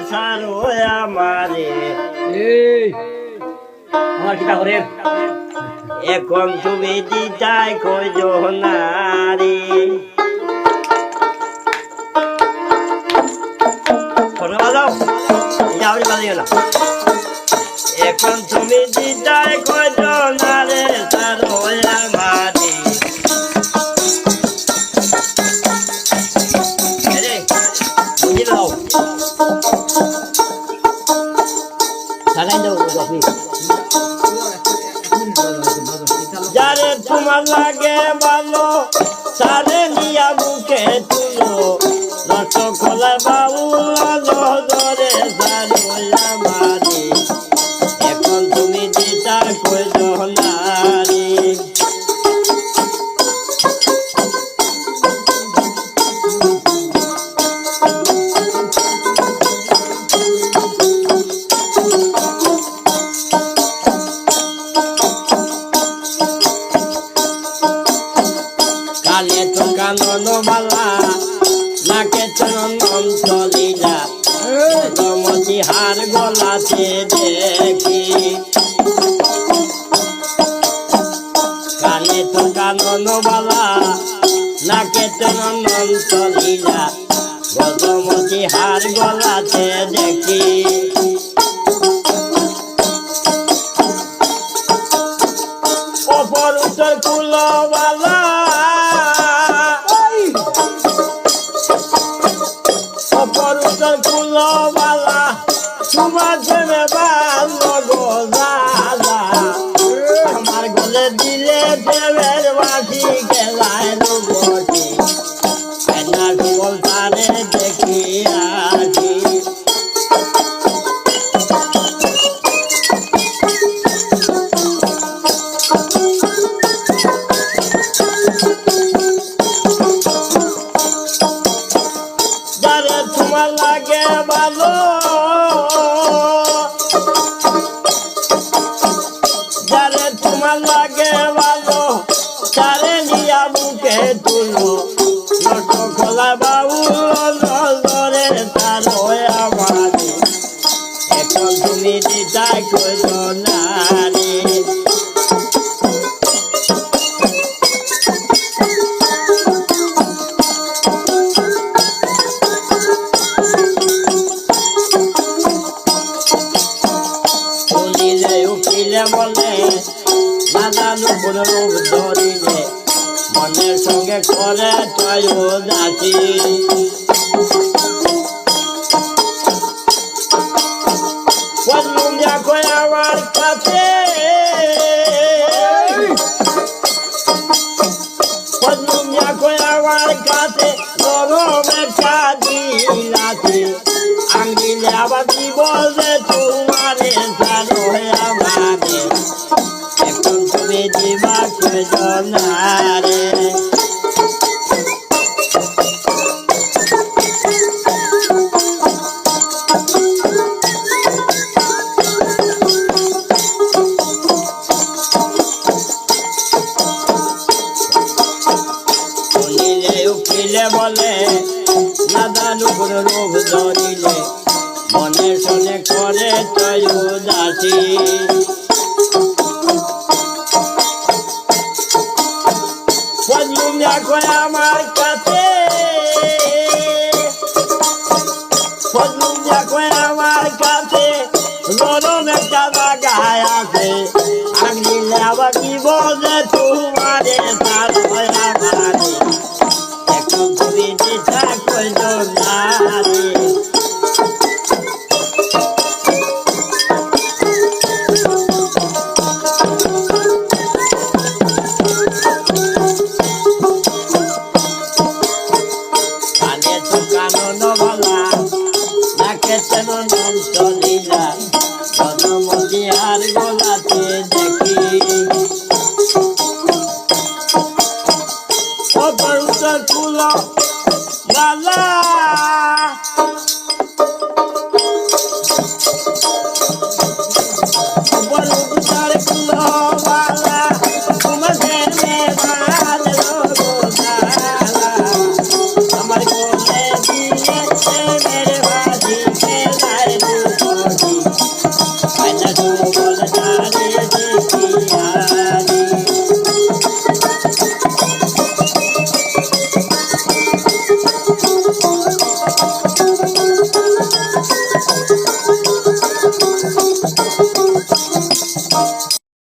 সারো আমারে আমার কিতা করে এখন তুমি দিতাই কয়জনারে কোনো বাজাও যাও বাজিও না এখন তুমি দিতাই কয়জনারে সারো আমারে বুঝি নাও সারাই দাও আপনি যারে তোমার লাগে ভালো সারে নিয়া বুকে তুলো রসগোল্লা বাউল ধরে সারো আমারে এখন তুমি দিতা কয়জনারে কালে তো কানন বালা নাকে চন্দন চলিলা চমতি হার গলাতে দেখি কালে তো কানন বালা নাকে চন্দন চলিলা গজমতি হার গলাতে দেখি অপর উত্তর কুলবালা অপর উত্তর কুলবালা তোমার ছেলে ভালো গোজালা আমার গলে দিলে দেবের বাকি গেলায় রুবটি না গোল তারে দেখি আছি যারে তোমার লাগে ভালো যারে তোমার লাগে ভালো তারে নিয়া বুকে তুলো লটো খোলা বাউল ধরে সারো আমারে এখন তুমি দিতাই কয়জনারে বলিলে উকিলে বলে নানান রূপ ধরিলে মনের সঙ্গে করে তয় যাচ্ছি বললুম দেখো আমার কাছে বললুম দেখো আমার কাছে গরম একটা দিলাছে আঙ্গিলে আবার দিব যে তোমারে সারো আমারে এখন তুমি দিবা কয়জনারে শুনিলে উকিলে বলে নাদান রূপ ধরিলে মনে শুনে করে তয় উদাসী বললুম দেখো আমার কাছে বললুম দেখো আমার কাছে গরম একটা জায়গায় আছে আঙ্গিলে আবার কি বলে তোমারে সারো আমারে এখন তুমি দিতা কয়জনারে কানে তো কানন বালা নাকে চন্দন চলিলা গজমতি হার গলাতে দেখি অপর উত্তর কুলবালা অপর উত্তর কুলবালা তোমার ছেলে ভালো গোজালা আমার কোলে দিয়ে মেরে বাজি বালা